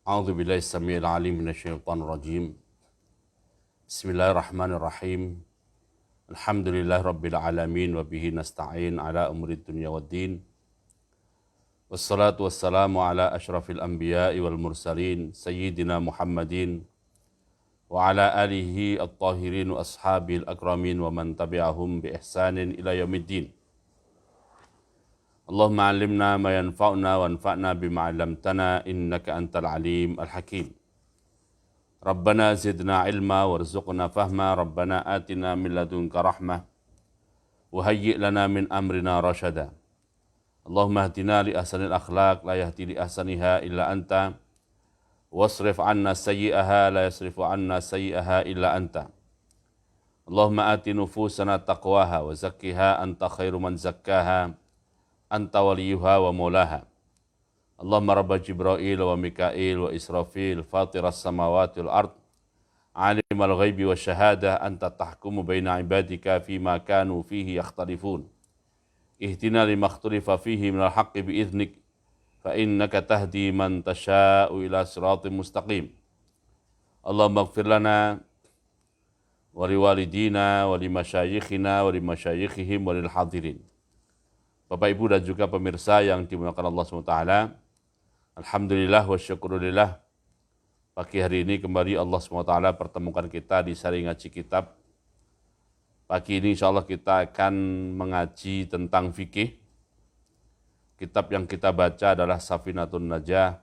A'udzu billahi samiil alim minasyaitonir rajim. Bismillahirrahmanirrahim. Alhamdulillahirabbil alamin wa bihi nasta'in ala umuri dunya waddin. Wassalatu wassalamu ala asyrafil anbiya'i wal mursalin sayyidina Muhammadin wa ala alihi at-tahirin wa ashabil akramin wa man tabi'ahum bi ihsanin ila yaumiddin. Allahumma 'allimna ma yanfa'una wanfa'na bima 'allamtana innaka antal alim al-hakim. Rabbana zidna ilma warzuqna fahma, Rabbana atina min ladunka rahmah wa hayyi' lana min amrina rasyada. Allahumma hdina li ahsanil akhlaq la yahdi li ahsaniha illa anta wasrif 'anna sayyi'aha la yasrifu 'anna sayyi'aha illa anta. Allahumma ati nufusana taqwaha wa zakkiha anta khairu man zakkaha anta waliyuha wa maulaha. Allahumma rabba Jibril wa Mikail wa Israfil fatiras samawati wal ard alimal ghaibi wa syahada anta tahkumu baina ibadika fima kanu fihi yakhtalifun. Ihdina lima ikhtalifa fihi minal haqqi biiznik fa innaka tahdi man tasha'u ila siratim mustaqim. Allahumma ighfir lana wa liwalidina wa limasyayikhina wa limasyayikhihim wa lil hadirin. Bapak Ibu dan juga pemirsa yang dimuliakan Allah SWT, Alhamdulillah wa syukurillah, pagi hari ini kembali Allah SWT pertemukan kita di sari ngaji kitab. Pagi ini insya Allah kita akan mengaji tentang fikih. Kitab yang kita baca adalah Safinatun Najah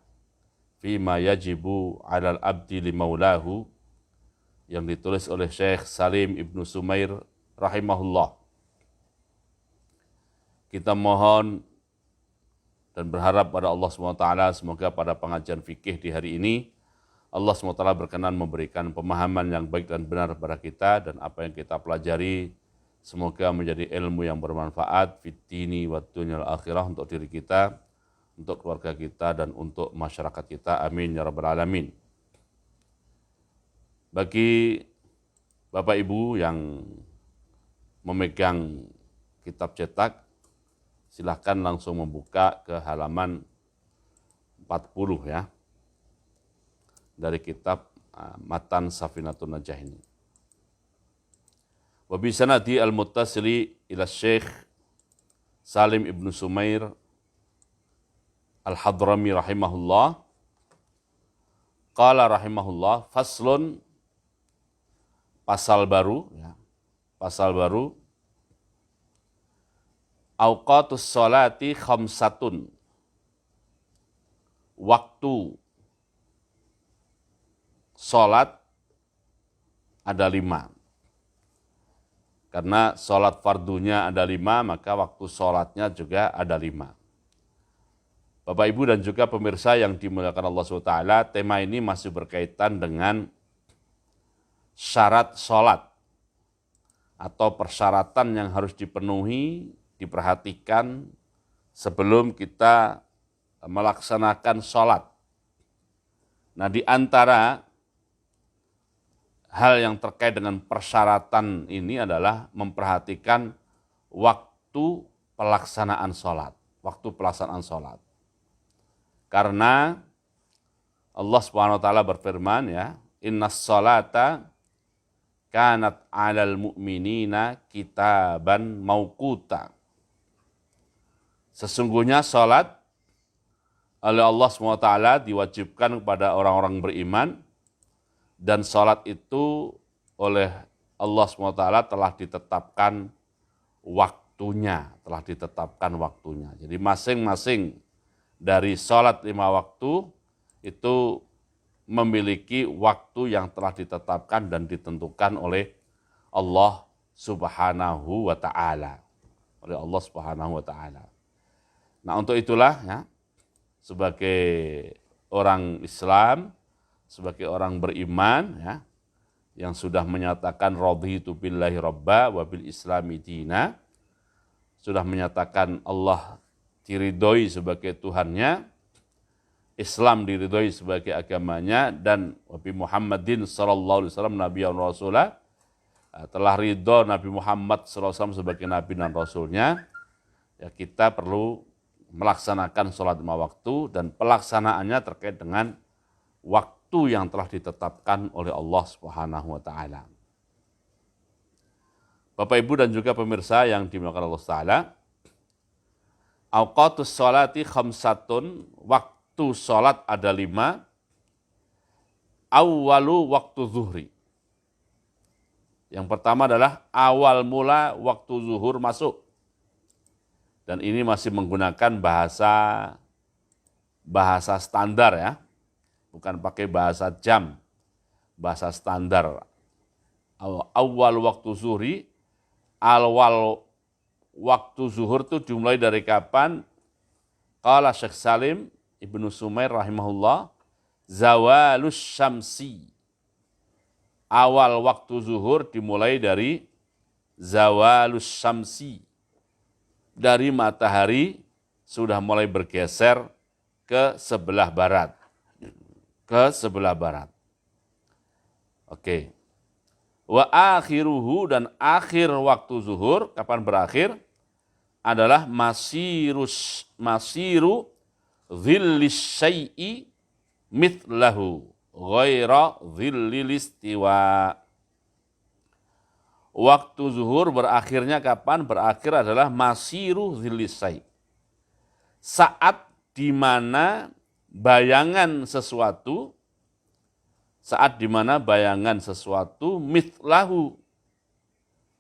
Fima Yajibu Alal Abdi Limaulahu, yang ditulis oleh Syekh Salim Ibnu Sumair rahimahullah. Kita mohon dan berharap pada Allah SWT, semoga pada pengajian fikih di hari ini, Allah SWT berkenan memberikan pemahaman yang baik dan benar kepada kita, dan apa yang kita pelajari, semoga menjadi ilmu yang bermanfaat, fid dini wa dunyal akhirah, untuk diri kita, untuk keluarga kita, dan untuk masyarakat kita. Amin ya rabbal alamin. Bagi Bapak Ibu yang memegang kitab cetak, silahkan langsung membuka ke halaman 40 ya, dari kitab Matan Safinatun Najah ini. Wa bi sanadi al-muttasili ila Syekh Salim Ibnu Sumair al-Hadrami rahimahullah, qala rahimahullah, faslun, pasal baru ya, pasal baru. Awqatus sholati khamsatun, waktu sholat ada 5. Karena sholat fardunya ada 5, maka waktu sholatnya juga ada 5. Bapak Ibu dan juga pemirsa yang dimuliakan Allah SWT, tema ini masih berkaitan dengan syarat sholat atau persyaratan yang harus dipenuhi, diperhatikan sebelum kita melaksanakan sholat. Nah, di antara hal yang terkait dengan persyaratan ini adalah memperhatikan waktu pelaksanaan sholat. Waktu pelaksanaan sholat. Karena Allah SWT berfirman ya, innas sholata kanat 'alal mu'minina kitaban mauquta. Sesungguhnya sholat oleh Allah SWT diwajibkan kepada orang-orang beriman, dan sholat itu oleh Allah SWT telah ditetapkan waktunya, Jadi masing-masing dari sholat 5 waktu itu memiliki waktu yang telah ditetapkan dan ditentukan oleh Allah Subhanahu wa Ta'ala. Nah, untuk itulah ya, sebagai orang Islam, sebagai orang beriman ya, yang sudah menyatakan raditu billahi rabba wa bil islami dina, sudah menyatakan Allah diridhoi sebagai Tuhannya, Islam diridhoi sebagai agamanya, dan Nabi Muhammadin sallallahu alaihi wasallam nabiyyan rasulah, telah ridho Nabi Muhammad sallallahu alaihi wasallam sebagai nabi dan rasulnya, ya kita perlu melaksanakan sholat 5 waktu, dan pelaksanaannya terkait dengan waktu yang telah ditetapkan oleh Allah Subhanahu wa taala. Bapak Ibu dan juga pemirsa yang dimuliakan Allah Taala, awqatus sholati khamsatun, waktu sholat ada 5. Awwalu waktu zuhri. Yang pertama adalah awal mula waktu zuhur masuk. Dan ini masih menggunakan bahasa standar ya. Bukan pakai bahasa jam. Bahasa standar. Awal waktu zuhri, awal waktu zuhur itu dimulai dari kapan? Qala Syekh Salim Ibnu Sumair rahimahullah, zawalus syamsi. Awal waktu zuhur dimulai dari zawalus syamsi. Dari matahari sudah mulai bergeser ke sebelah barat. Ke sebelah barat. Oke. Wa akhiruhu, dan akhir waktu zuhur, kapan berakhir? Adalah masiru dhillis syai'i mithlahu ghaira dhillil istiwa. Waktu zuhur berakhirnya kapan? Berakhir adalah masiru dhillis syai'. Saat di mana bayangan sesuatu, mithlahu,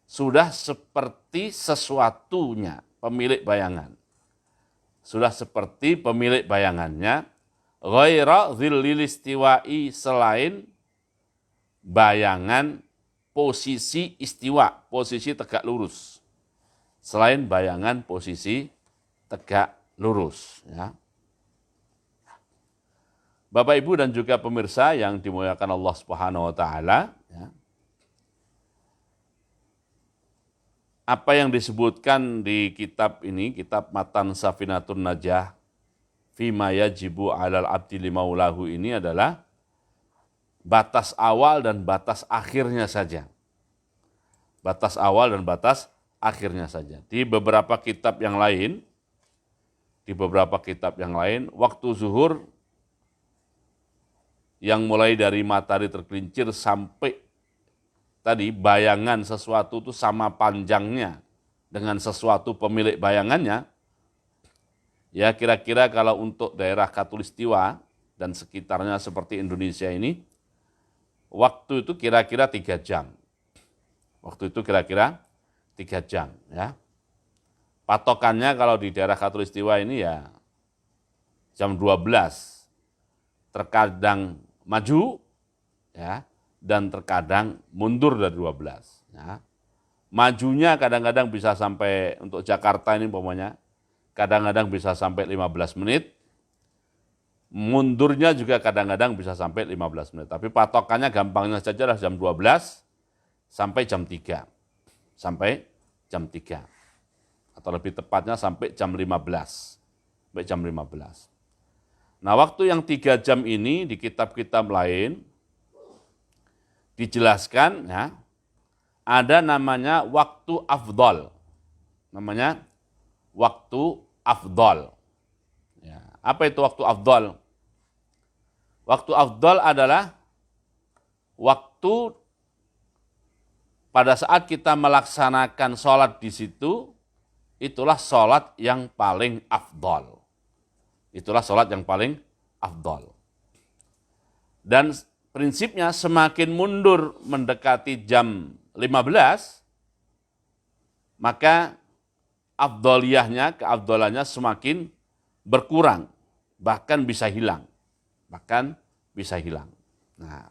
sudah seperti sesuatunya, pemilik bayangan. Sudah seperti pemilik bayangannya, ghaira dhillil istiwa'i, selain bayangan posisi istiwa, posisi tegak lurus. Selain bayangan posisi tegak lurus. Ya. Bapak, Ibu, dan juga pemirsa yang dimuliakan Allah Subhanahu wa taala, ya. Apa yang disebutkan di kitab ini, kitab Matan Safinatun Najah Fima Yajibu 'alal 'abdi limaulahu, ini adalah batas awal dan batas akhirnya saja. Batas awal dan batas akhirnya saja. Di beberapa kitab yang lain, waktu zuhur yang mulai dari matahari tergelincir sampai tadi bayangan sesuatu itu sama panjangnya dengan sesuatu pemilik bayangannya, ya kira-kira kalau untuk daerah Khatulistiwa dan sekitarnya seperti Indonesia ini, waktu itu kira-kira 3 jam. Waktu itu kira-kira 3 jam. Ya. Patokannya kalau di daerah Khatulistiwa ini ya jam 12. Terkadang maju, ya, dan terkadang mundur dari 12. Ya. Majunya kadang-kadang bisa sampai, untuk Jakarta ini umpamanya, kadang-kadang bisa sampai 15 menit, mundurnya juga kadang-kadang bisa sampai 15 menit. Tapi patokannya gampangnya saja adalah jam 12 sampai jam 3. Sampai jam 3. Atau lebih tepatnya sampai jam 15. Sampai jam 15. Nah, waktu yang 3 jam ini di kitab-kitab lain dijelaskan, ya, ada namanya waktu afdol. Namanya waktu afdol. Ya, apa itu waktu afdol? Waktu afdol adalah waktu pada saat kita melaksanakan sholat di situ, itulah sholat yang paling afdol. Itulah sholat yang paling afdol. Dan prinsipnya semakin mundur mendekati jam 15, maka keafdolannya semakin berkurang, bahkan bisa hilang. Nah,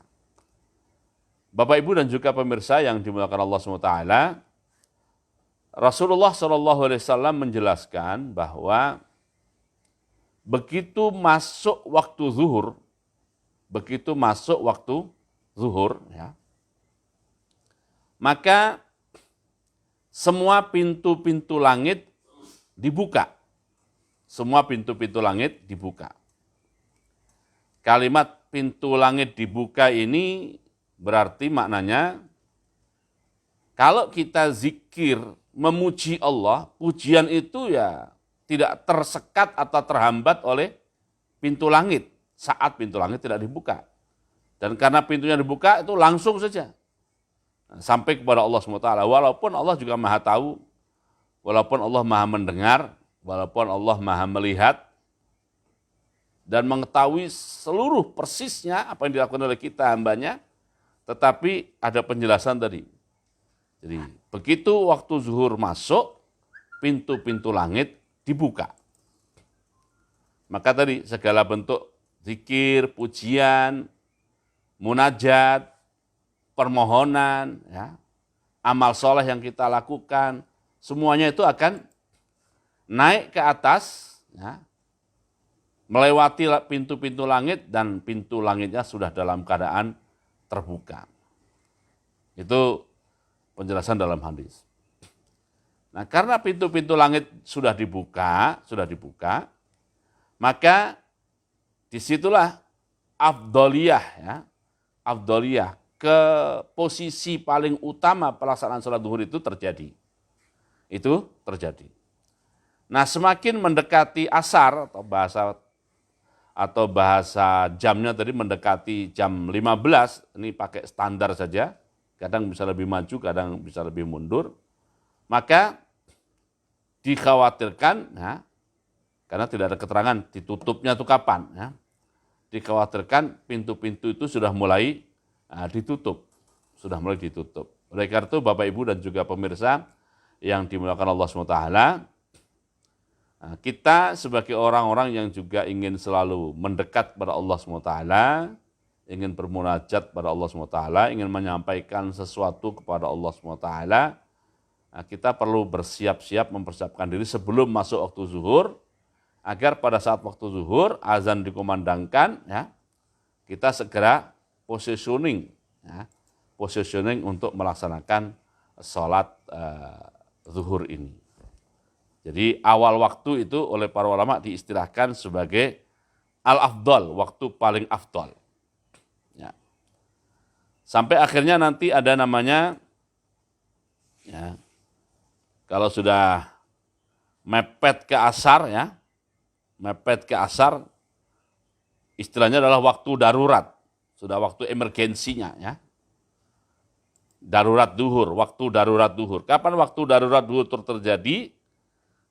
Bapak, Ibu, dan juga pemirsa yang dimuliakan Allah SWT, Rasulullah SAW menjelaskan bahwa begitu masuk waktu zuhur, ya, maka semua pintu-pintu langit dibuka. Semua pintu-pintu langit dibuka. Kalimat pintu langit dibuka ini berarti maknanya kalau kita zikir, memuji Allah, pujian itu ya tidak tersekat atau terhambat oleh pintu langit. saat pintu langit tidak dibuka. Dan karena pintunya dibuka itu langsung saja sampai kepada Allah SWT. Walaupun Allah juga maha tahu, walaupun Allah maha mendengar, walaupun Allah maha melihat, dan mengetahui seluruh persisnya apa yang dilakukan oleh kita hambanya, tetapi ada penjelasan tadi. Jadi begitu waktu zuhur masuk, pintu-pintu langit dibuka. Maka tadi segala bentuk zikir, pujian, munajat, permohonan, ya, amal soleh yang kita lakukan, semuanya itu akan naik ke atas, ya, melewati pintu-pintu langit, dan pintu langitnya sudah dalam keadaan terbuka. Itu penjelasan dalam hadis. Nah, karena pintu-pintu langit sudah dibuka, maka disitulah afdoliyah, ya, afdoliyah ke posisi paling utama pelaksanaan sholat zuhur itu terjadi. Nah, semakin mendekati asar atau bahasa jamnya tadi mendekati jam 15, ini pakai standar saja, kadang bisa lebih maju, kadang bisa lebih mundur, maka dikhawatirkan, ya, karena tidak ada keterangan ditutupnya itu kapan, ya, dikhawatirkan pintu-pintu itu sudah mulai ditutup. Oleh karena itu Bapak Ibu dan juga pemirsa yang dimuliakan Allah SWT, kita sebagai orang-orang yang juga ingin selalu mendekat pada Allah SWT, ingin bermunajat pada Allah SWT, ingin menyampaikan sesuatu kepada Allah SWT, kita perlu bersiap-siap mempersiapkan diri sebelum masuk waktu zuhur, agar pada saat waktu zuhur azan dikumandangkan, ya, kita segera positioning untuk melaksanakan sholat zuhur ini. Jadi awal waktu itu oleh para ulama diistilahkan sebagai al-afdal, waktu paling afdal. Ya. Sampai akhirnya nanti ada namanya, ya, kalau sudah mepet ke asar, ya, istilahnya adalah waktu darurat, sudah waktu emergensinya, ya. Darurat duhur, waktu darurat duhur. Kapan waktu darurat duhur terjadi?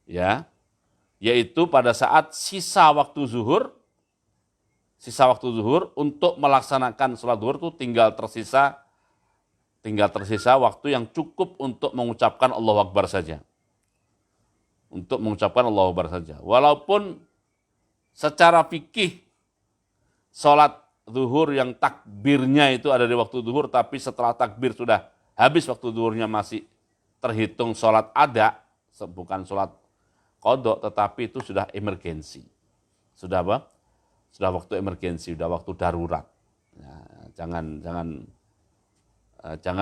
Ya, yaitu pada saat sisa waktu zuhur untuk melaksanakan sholat zuhur itu tinggal tersisa waktu yang cukup untuk mengucapkan Allahu Akbar saja. Walaupun secara fikih sholat zuhur yang takbirnya itu ada di waktu zuhur, tapi setelah takbir sudah habis waktu zuhurnya masih terhitung sholat ada, bukan sholat qadha, tetapi itu sudah emergensi. Sudah apa? Sudah waktu emergensi, sudah waktu darurat. Ya, jangan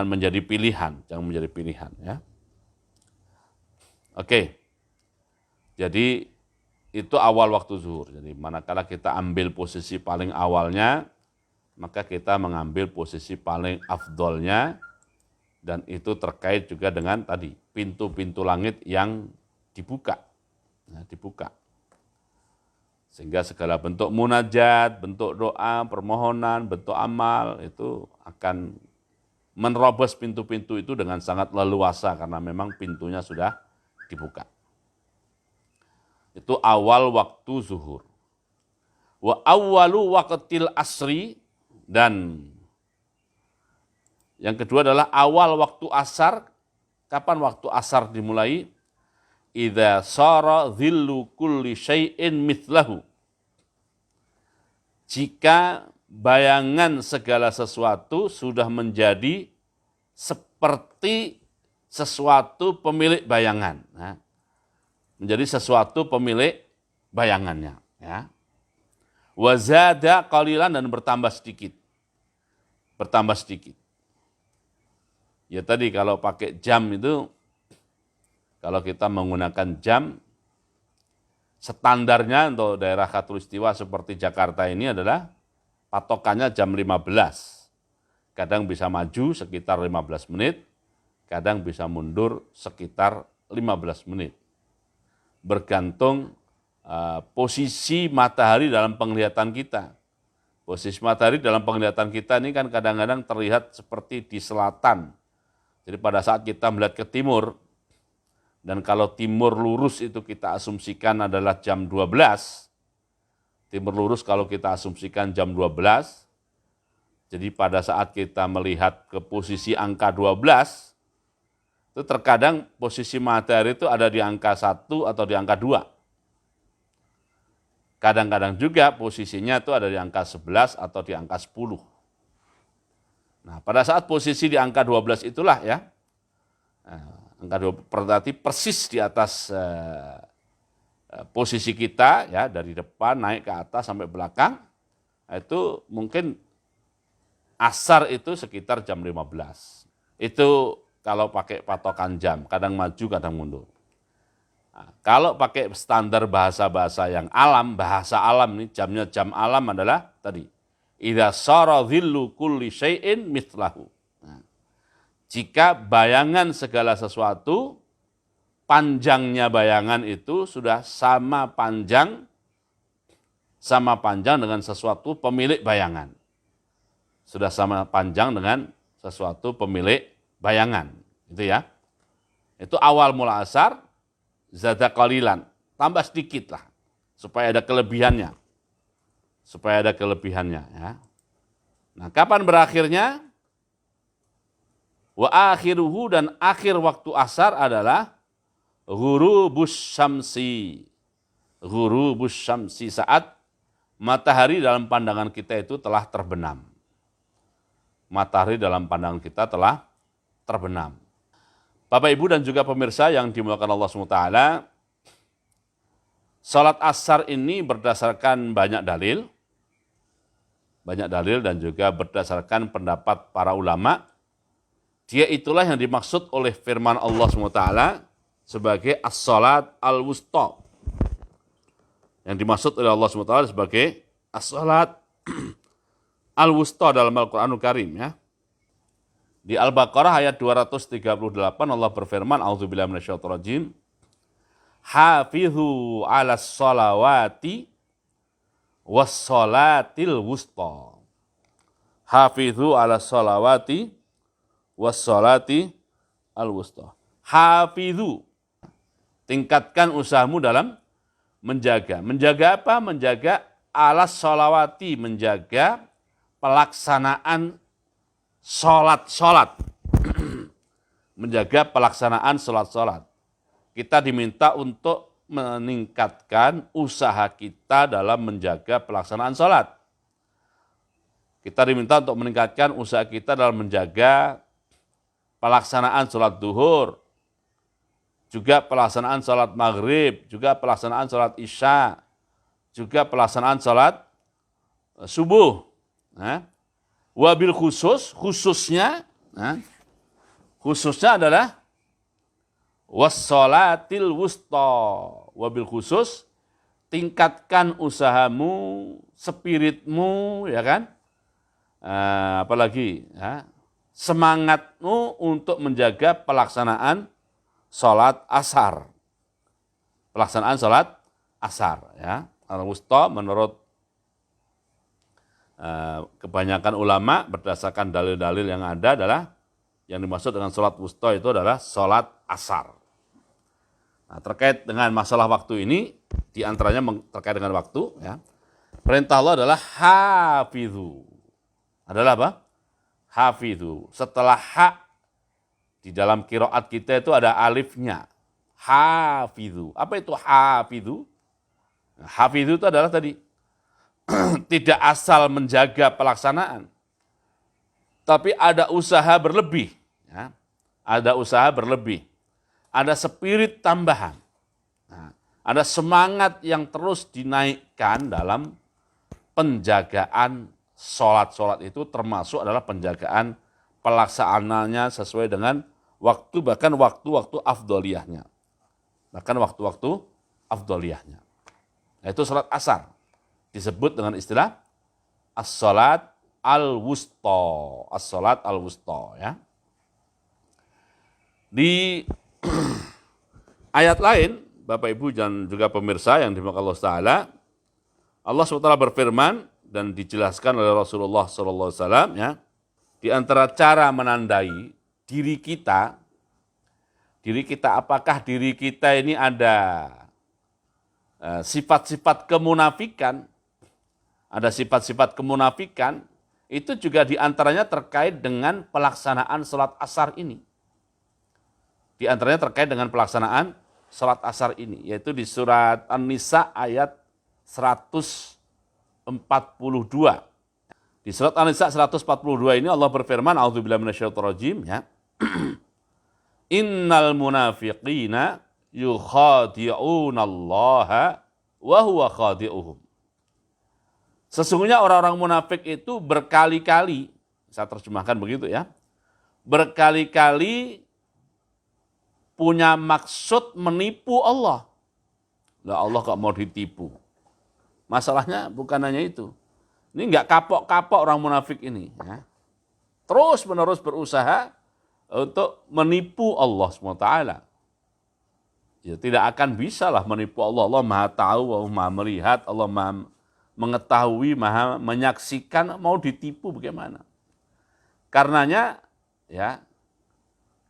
menjadi pilihan, ya. Oke. Jadi itu awal waktu zuhur. Jadi manakala kita ambil posisi paling awalnya, maka kita mengambil posisi paling afdolnya, dan itu terkait juga dengan tadi pintu-pintu langit yang dibuka. Sehingga segala bentuk munajat, bentuk doa, permohonan, bentuk amal itu akan menerobos pintu-pintu itu dengan sangat leluasa karena memang pintunya sudah dibuka. Itu awal waktu zuhur. Wa awwalu waqtil asri, dan yang kedua adalah awal waktu asar. Kapan waktu asar dimulai? Idza sara dhillu kulli syai'in mithlahu. Jika bayangan segala sesuatu sudah menjadi seperti sesuatu pemilik bayangan. Nah, menjadi sesuatu pemilik bayangannya. Ya. Wazada qalilan, dan bertambah sedikit. Ya tadi kalau pakai jam itu, kalau kita menggunakan jam, standarnya untuk daerah khatulistiwa seperti Jakarta ini adalah patokannya jam 15. Kadang bisa maju sekitar 15 menit, kadang bisa mundur sekitar 15 menit. Bergantung posisi matahari dalam penglihatan kita. Posisi matahari dalam penglihatan kita ini kan kadang-kadang terlihat seperti di selatan. Jadi pada saat kita melihat ke timur, dan kalau timur lurus itu kita asumsikan adalah jam 12, timur lurus kalau kita asumsikan jam 12, jadi pada saat kita melihat ke posisi angka 12, itu terkadang posisi matahari itu ada di angka 1 atau di angka 2. Kadang-kadang juga posisinya itu ada di angka 11 atau di angka 10. Nah, pada saat posisi di angka 12 itulah ya, angka 12 berarti persis di atas posisi kita ya, dari depan naik ke atas sampai belakang, itu mungkin asar itu sekitar jam 15. Itu kalau pakai patokan jam, kadang maju kadang mundur. Nah, kalau pakai standar bahasa-bahasa yang alam, bahasa alam ini jamnya jam alam adalah tadi idza sara dhillu kulli syai'in mithlahu. Nah, jika bayangan segala sesuatu, panjangnya bayangan itu sudah sama panjang dengan sesuatu pemilik bayangan. Sudah sama panjang dengan sesuatu pemilik bayangan. Itu ya. Itu awal mula asar, zada qalilan, tambah sedikit lah, supaya ada kelebihannya. Ya. Nah, kapan berakhirnya? Wa akhiruhu, dan akhir waktu asar adalah ghurubus syamsi. Ghurubus syamsi, saat matahari dalam pandangan kita itu telah terbenam. Matahari dalam pandangan kita telah terbenam. Bapak, Ibu, dan juga pemirsa yang dimuliakan Allah SWT, salat asar ini berdasarkan banyak dalil dan juga berdasarkan pendapat para ulama. Dia itulah yang dimaksud oleh firman Allah SWT sebagai as-salat al-wusta. Yang dimaksud oleh Allah SWT sebagai as-salat al-wusta dalam Al-Quranul Karim ya. Di Al-Baqarah ayat 238 Allah berfirman, a'udzubillahi minasyaitonir rajim, hafizu 'alas shalawati was shalatil wusta. Hafizu 'alas shalawati was shalati al wusta. Hafizu, tingkatkan usahamu dalam menjaga. Menjaga apa? Menjaga 'alas shalawati, menjaga pelaksanaan sholat. Menjaga pelaksanaan sholat. Kita diminta untuk meningkatkan usaha kita dalam menjaga pelaksanaan sholat. Kita diminta untuk meningkatkan usaha kita dalam menjaga pelaksanaan sholat duhur, juga pelaksanaan sholat maghrib, juga pelaksanaan sholat isya, juga pelaksanaan sholat subuh. Wabil khususnya adalah wassalatil wusta. Wabil khusus, tingkatkan usahamu, spiritmu, ya kan? Apalagi ya, semangatmu untuk menjaga pelaksanaan sholat asar. Pelaksanaan sholat asar, ya. Al-wusta menurut kebanyakan ulama berdasarkan dalil-dalil yang ada adalah yang dimaksud dengan sholat wusta itu adalah sholat asar. Nah, terkait dengan masalah waktu ini, diantaranya terkait dengan waktu, ya, perintah Allah adalah hafidhu. Adalah apa? Hafidhu. Setelah ha di dalam qiraat kita itu ada alifnya. Hafidhu. Apa itu hafidhu? Nah, hafidhu itu adalah tadi tidak asal menjaga pelaksanaan, tapi ada usaha berlebih. Ya. Ada usaha berlebih. Ada spirit tambahan. Nah, ada semangat yang terus dinaikkan dalam penjagaan sholat itu, termasuk adalah penjagaan pelaksanaannya sesuai dengan waktu, bahkan waktu-waktu afdoliyahnya. Nah, itu sholat asar. Disebut dengan istilah as-salat al-wusta. As-salat al-wusta, ya. Di ayat lain, Bapak Ibu dan juga pemirsa yang dimuliakan Allah Ta'ala, Allah SWT berfirman dan dijelaskan oleh Rasulullah SAW, ya, di antara cara menandai diri kita apakah diri kita ini ada sifat-sifat kemunafikan, itu juga di antaranya terkait dengan pelaksanaan salat asar ini. Di antaranya terkait dengan pelaksanaan salat asar ini, yaitu di surat An-Nisa ayat 142. Di surat An-Nisa 142 ini Allah berfirman, a'udzubillahi minasyaitonirrajim, ya. Innal munafiqina yukhadi'unallaha wa huwa khadi'uhum. Sesungguhnya orang-orang munafik itu berkali-kali, saya terjemahkan begitu ya, berkali-kali punya maksud menipu Allah. Lah Allah kok mau ditipu? Masalahnya bukan hanya itu. Ini enggak kapok-kapok orang munafik ini. Ya. Terus menerus berusaha untuk menipu Allah SWT. Ya, tidak akan bisa lah menipu Allah. Allah maha tahu, Allah maha melihat, Allah maha mengetahui, maha menyaksikan, mau ditipu bagaimana. Karenanya ya,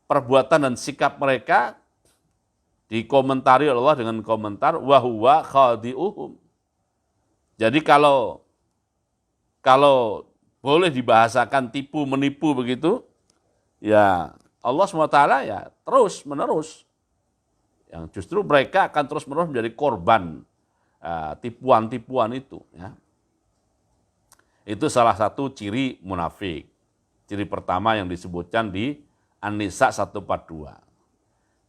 perbuatan dan sikap mereka dikomentari oleh Allah dengan komentar wa huwa khadi'uhum. Jadi kalau boleh dibahasakan tipu menipu begitu, ya Allah SWT ya terus menerus. Yang justru mereka akan terus menerus menjadi korban tipuan-tipuan itu. Ya. Itu salah satu ciri munafik. Ciri pertama yang disebutkan di An-Nisa 142.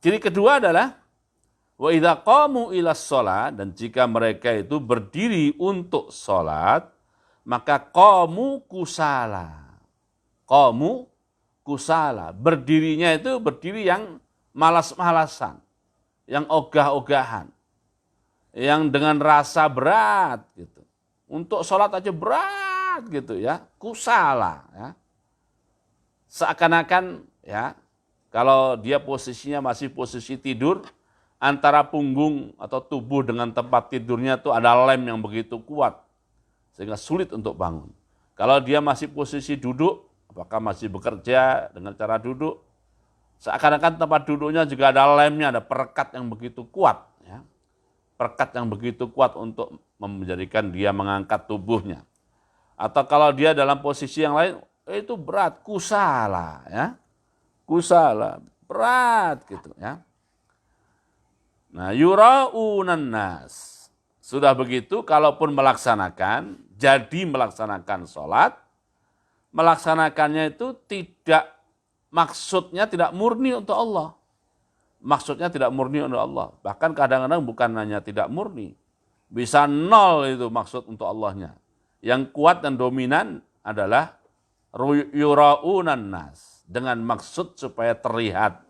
Ciri kedua adalah wa idza qamu ilas shalah, dan jika mereka itu berdiri untuk salat, maka qamu kusala. Qamu kusala. Berdirinya itu berdiri yang malas-malasan, yang ogah-ogahan, yang dengan rasa berat gitu. Untuk salat aja berat gitu ya, kusala ya. Seakan-akan ya, kalau dia posisinya masih posisi tidur, antara punggung atau tubuh dengan tempat tidurnya itu ada lem yang begitu kuat, sehingga sulit untuk bangun. Kalau dia masih posisi duduk, apakah masih bekerja dengan cara duduk, seakan-akan tempat duduknya juga ada lemnya, ada perekat yang begitu kuat. Ya. Perekat yang begitu kuat untuk menjadikan dia mengangkat tubuhnya. Atau kalau dia dalam posisi yang lain, itu berat, kusala. Ya. Kusala, berat gitu ya. Nah, yura'unan nas. Sudah begitu, kalaupun melaksanakan, jadi melaksanakan sholat, melaksanakannya itu maksudnya tidak murni untuk Allah. Maksudnya tidak murni untuk Allah. Bahkan kadang-kadang bukan hanya tidak murni, bisa nol itu maksud untuk Allahnya. Yang kuat dan dominan adalah yura'unan nas, dengan maksud supaya terlihat.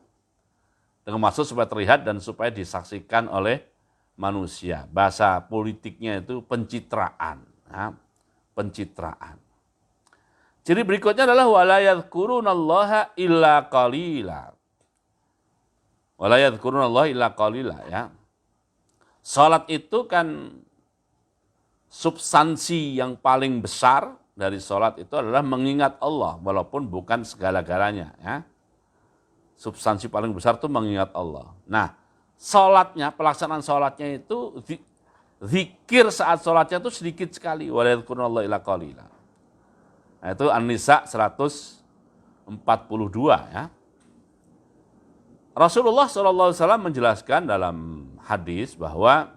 Dengan maksud supaya terlihat dan supaya disaksikan oleh manusia. Bahasa politiknya itu pencitraan. Ya, pencitraan. Ciri berikutnya adalah wala yadhkurunallaha illa qalila. Wala yadhkurunallaha illa qalila ya. Salat itu kan substansi yang paling besar dari salat itu adalah mengingat Allah walaupun bukan segala-galanya ya. Substansi paling besar itu mengingat Allah. Nah, salatnya, pelaksanaan salatnya itu zikir saat salatnya itu sedikit sekali. Wala yadhkurunallaha illa qalila. Nah, itu An-Nisa 142 ya. Rasulullah SAW menjelaskan dalam hadis bahwa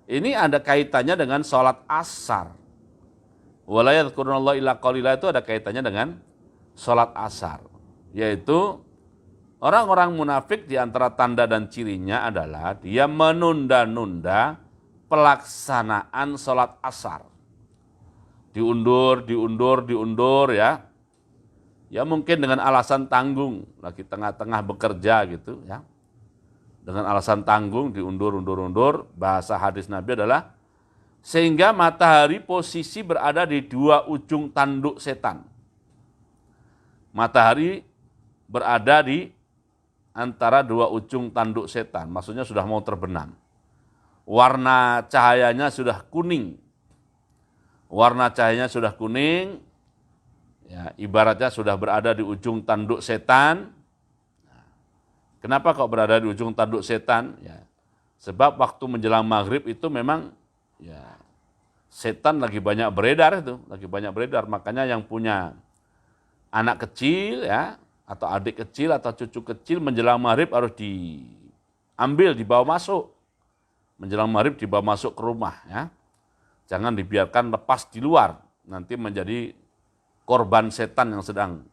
ini ada kaitannya dengan salat asar. Wala yadhkurunallaha illa qalila itu ada kaitannya dengan salat asar. Yaitu orang-orang munafik di antara tanda dan cirinya adalah dia menunda-nunda pelaksanaan salat asar. Diundur ya. Ya mungkin dengan alasan tanggung, lagi tengah-tengah bekerja gitu ya. Dengan alasan tanggung diundur, bahasa hadis Nabi adalah sehingga matahari posisi berada di dua ujung tanduk setan. Matahari berada di antara dua ujung tanduk setan, maksudnya sudah mau terbenam. Warna cahayanya sudah kuning. warna cahayanya sudah kuning, ya, ibaratnya sudah berada di ujung tanduk setan. Kenapa kok berada di ujung tanduk setan? Ya, sebab waktu menjelang maghrib itu memang ya setan lagi banyak beredar itu, Makanya yang punya anak kecil ya, atau adik kecil atau cucu kecil menjelang maghrib harus diambil, dibawa masuk. Menjelang maghrib dibawa masuk ke rumah ya. Jangan dibiarkan lepas di luar, nanti menjadi korban setan yang sedang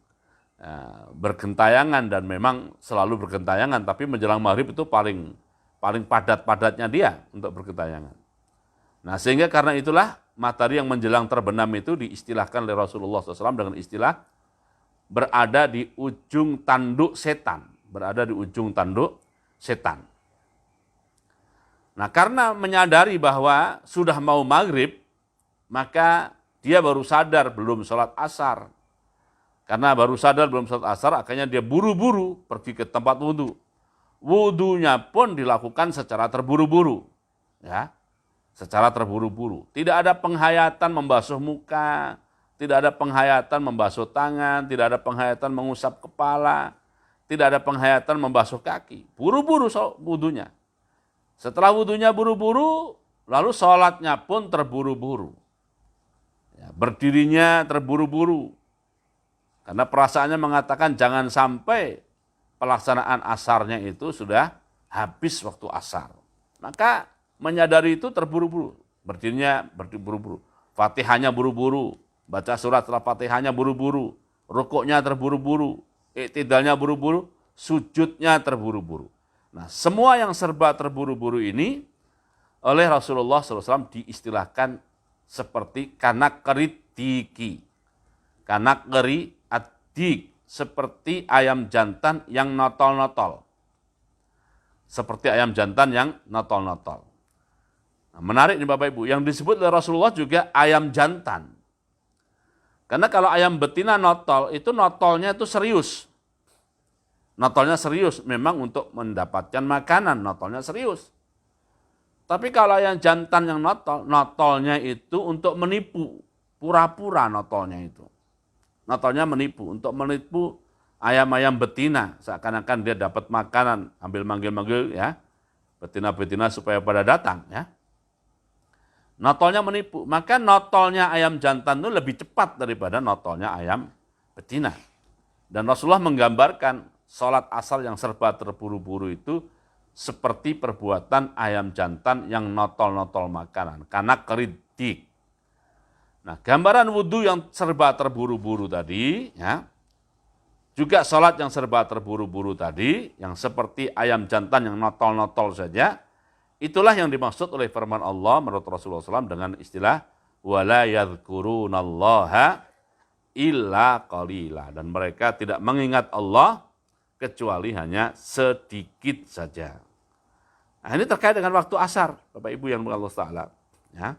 bergentayangan, dan memang selalu bergentayangan, tapi menjelang maghrib itu paling padat-padatnya dia untuk bergentayangan. Nah, sehingga karena itulah matahari yang menjelang terbenam itu diistilahkan oleh Rasulullah SAW dengan istilah berada di ujung tanduk setan, Nah, karena menyadari bahwa sudah mau maghrib, maka dia baru sadar belum sholat asar. Karena baru sadar belum sholat asar, akhirnya dia buru-buru pergi ke tempat wudhu. Wudhunya pun dilakukan secara terburu-buru. Ya, secara terburu-buru. Tidak ada penghayatan membasuh muka, tidak ada penghayatan membasuh tangan, tidak ada penghayatan mengusap kepala, tidak ada penghayatan membasuh kaki. Buru-buru wudhunya. Setelah wudhunya buru-buru, lalu sholatnya pun terburu-buru. Ya, berdirinya terburu-buru. Karena perasaannya mengatakan jangan sampai pelaksanaan asarnya itu sudah habis waktu asar. Maka menyadari itu terburu-buru. Berdirinya buru-buru. Fatihahnya buru-buru. Baca surat setelah Fatihahnya buru-buru. Rukuknya terburu-buru. Iktidalnya buru-buru. Sujudnya terburu-buru. Nah, semua yang serba terburu-buru ini oleh Rasulullah SAW diistilahkan seperti kanakritiki. Kanakri adik, seperti ayam jantan yang notol-notol. Nah, menarik nih Bapak Ibu, yang disebut oleh Rasulullah juga ayam jantan. Karena kalau ayam betina notol, itu notolnya itu serius. Notolnya serius, memang untuk mendapatkan makanan, notolnya serius. Tapi kalau yang jantan yang notolnya itu untuk menipu, pura-pura notolnya itu. Notolnya menipu, untuk menipu ayam-ayam betina, seakan-akan dia dapat makanan, ambil manggil-manggil ya, betina-betina supaya pada datang ya. Notolnya menipu, maka notolnya ayam jantan itu lebih cepat daripada notolnya ayam betina. Dan Rasulullah menggambarkan sholat asar yang serba terburu-buru itu seperti perbuatan ayam jantan yang notol-notol makanan, karena keridik. Nah, gambaran wudhu yang serba terburu-buru tadi, ya, juga sholat yang serba terburu-buru tadi, yang seperti ayam jantan yang notol-notol saja, itulah yang dimaksud oleh firman Allah menurut Rasulullah SAW dengan istilah wala yadhkurunallaha illa qalila, dan mereka tidak mengingat Allah kecuali hanya sedikit saja. Nah, ini terkait dengan waktu asar, Bapak Ibu yang Allah Ta'ala. Ya.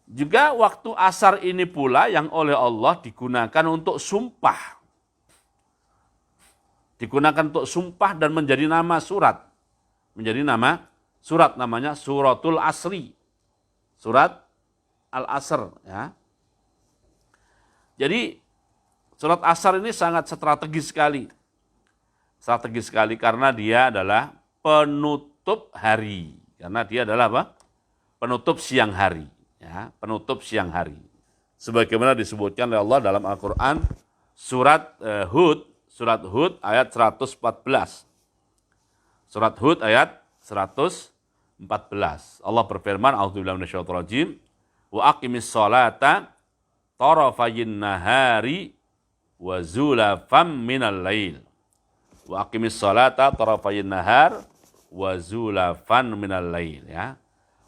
Juga waktu asar ini pula yang oleh Allah digunakan untuk sumpah. Digunakan untuk sumpah dan menjadi nama surat. Menjadi nama surat, namanya Suratul Asri. Surat Al-Asr. Ya. Jadi surat Asar ini sangat strategis sekali. Strategis sekali karena dia adalah penutup hari. Karena dia adalah apa? Penutup siang hari. Ya, penutup siang hari. Sebagaimana disebutkan oleh Allah dalam Al-Quran, surat Hud ayat 114. Surat Hud ayat 114. Allah berfirman, A'udzubillahi minasyaitonir rajim, wa aqimis sholata tarafayin nahari wa zulafam minal lail. Wa aqimis sholata tarafayin nahar wa zulafan minal lail, ya.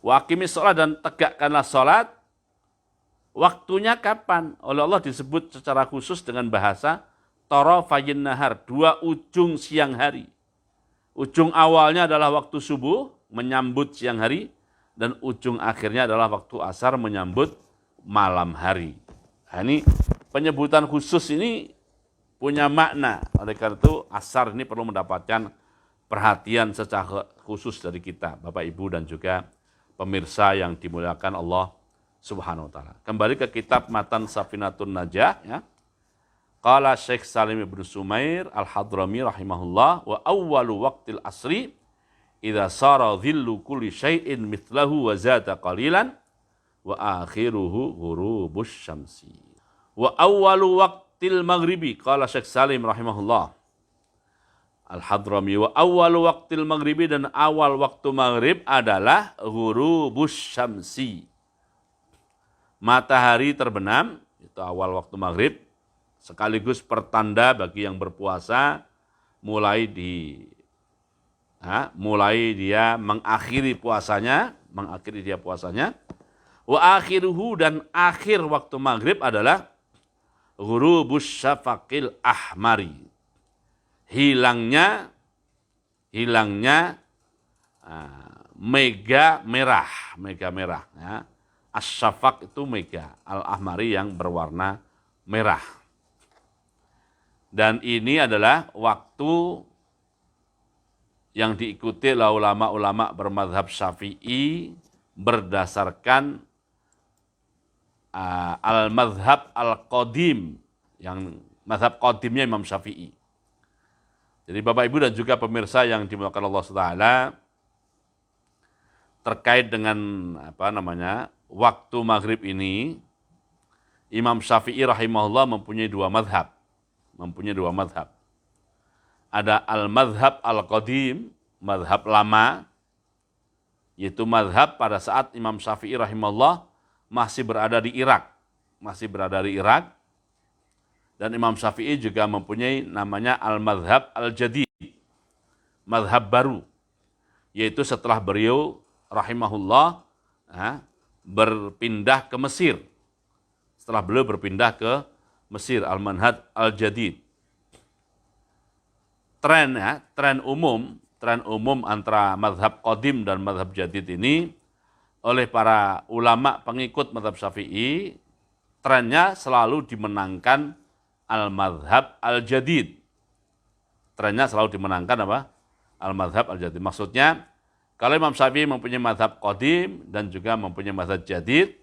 Wa aqimis sholat, dan tegakkanlah sholat. Waktunya kapan? Oleh Allah disebut secara khusus dengan bahasa tarafayin nahar, dua ujung siang hari. Ujung awalnya adalah waktu subuh menyambut siang hari, dan ujung akhirnya adalah waktu asar menyambut malam hari. Nah, ini penyebutan khusus ini punya makna. Oleh karena itu asar ini perlu mendapatkan perhatian secara khusus dari kita, Bapak Ibu dan juga pemirsa yang dimuliakan Allah Subhanahu wa ta'ala. Kembali ke kitab Matan Safinatun Najah, ya. Qala Syekh Salim ibn Sumair al-Hadrami rahimahullah, wa awwalu waqtil asri idza sara dhillu kulli syai'in mithlahu wa zata qalilan wa akhiruhu ghurubus syamsi. Wa awwalu waqtil maghribi, qala Syekh Salim rahimahullah al-Hadrami, wa awwalu waqtil maghribi, dan awal waktu maghrib adalah ghurubus syamsi, matahari terbenam. Itu awal waktu maghrib, sekaligus pertanda bagi yang berpuasa mulai dia mengakhiri dia puasanya. Wa akhiruhu, dan akhir waktu maghrib adalah ghurubus syafaqil ahmari, hilangnya mega merah, ya. As-syafaq itu mega, al-ahmari yang berwarna merah. Dan ini adalah waktu yang diikuti oleh ulama-ulama bermadhab Syafi'i berdasarkan al-madhab al-qadim, yang madhab qadimnya Imam Syafi'i. Jadi Bapak Ibu dan juga pemirsa yang dimuliakan Allah SWT, terkait dengan waktu maghrib ini, Imam Syafi'i rahimahullah mempunyai dua madhab. Ada al-madhab al-qadim, madhab lama, yaitu madhab pada saat Imam Syafi'i rahimahullah masih berada di Irak. Dan Imam Syafi'i juga mempunyai namanya al-madhab al-jadid, madhab baru, yaitu setelah beliau rahimahullah berpindah ke Mesir. Setelah beliau berpindah ke Mesir, al-manhaj al-jadid. Tren umum antara madhab qadim dan madhab jadid ini oleh para ulama pengikut madhab Syafi'i, trennya selalu dimenangkan al-madhab al-jadid. Al-madhab al-jadid. Maksudnya, kalau Imam Syafi'i mempunyai madhab qadim dan juga mempunyai madhab jadid,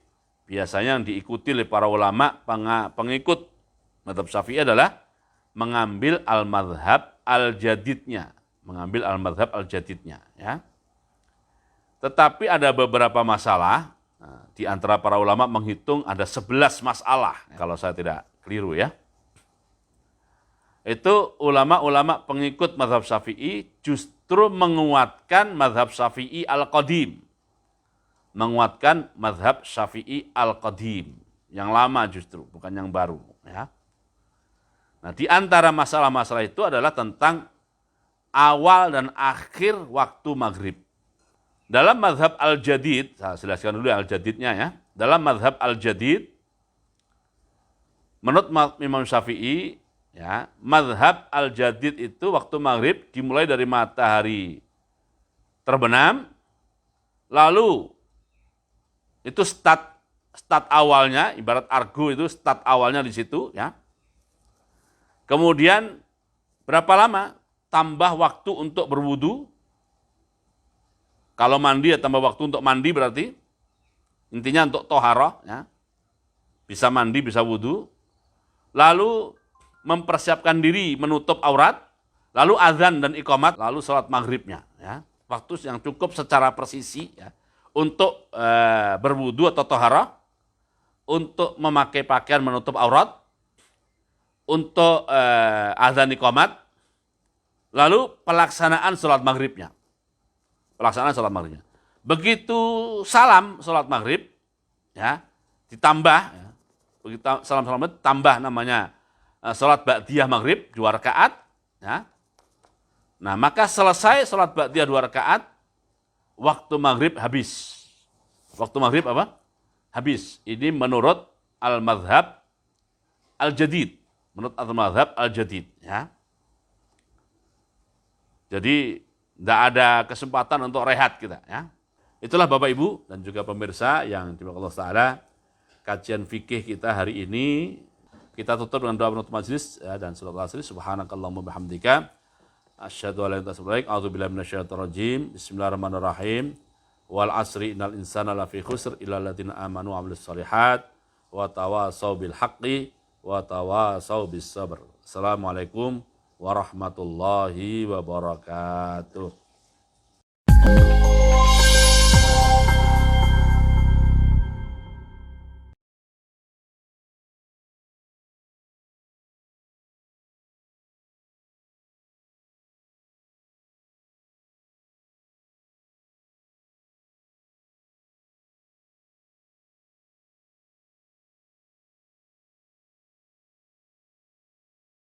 biasanya yang diikuti oleh para ulama pengikut madhab Syafi'i adalah mengambil al-madhab al-jadidnya. Ya. Tetapi ada beberapa masalah, di antara para ulama menghitung ada 11 masalah, kalau saya tidak keliru ya. Itu ulama-ulama pengikut madhab Syafi'i justru menguatkan madhab Syafi'i al-qadim. Yang lama justru, bukan yang baru. Ya. Nah, di antara masalah-masalah itu adalah tentang awal dan akhir waktu maghrib. Dalam madhab al-jadid, saya jelaskan dulu al-jadidnya ya. Dalam madhab al-jadid, menurut Imam Syafi'i, ya, madhab al-jadid itu waktu maghrib dimulai dari matahari terbenam, lalu itu start awalnya, ibarat argo itu start awalnya di situ, ya. Kemudian berapa lama? Tambah waktu untuk berwudu. Kalau mandi ya tambah waktu untuk mandi berarti. Intinya untuk toharah, ya. Bisa mandi, bisa wudu. Lalu mempersiapkan diri menutup aurat. Lalu azan dan iqamat, lalu sholat maghribnya. Ya. Waktu yang cukup secara presisi, ya, untuk berwudu atau toharah, untuk memakai pakaian menutup aurat, untuk azan iqamat, lalu pelaksanaan sholat maghribnya. Begitu salam sholat maghrib, ya, ditambah, ya, begitu salam tambah namanya sholat ba'diyah maghrib 2 rakaat, ya. Nah, maka selesai sholat ba'diyah 2 rakaat, waktu maghrib habis. Waktu maghrib apa? Habis. Ini menurut al-madhab al-jadid. Ya. Jadi tidak ada kesempatan untuk rehat kita. Ya. Itulah Bapak Ibu dan juga pemirsa yang dimuliakan Allah Ta'ala, kajian fikih kita hari ini. Kita tutup dengan doa penutup majelis, ya, dan surat al-asri. Subhanakallahumma bihamdika, asyhadu an la ilaha illa anta astaghfiruka wa atubu ilaik. A'udzubillahi minasyaitonir rajim. Bismillahirrahmanirrahim. wal asri innal insana lafi khusr illa alladziina aamanu wa 'amilus shalihat wa tawashaw bil haqqi wa tawashaw bis sabr. Assalamualaikum warahmatullahi wabarakatuh.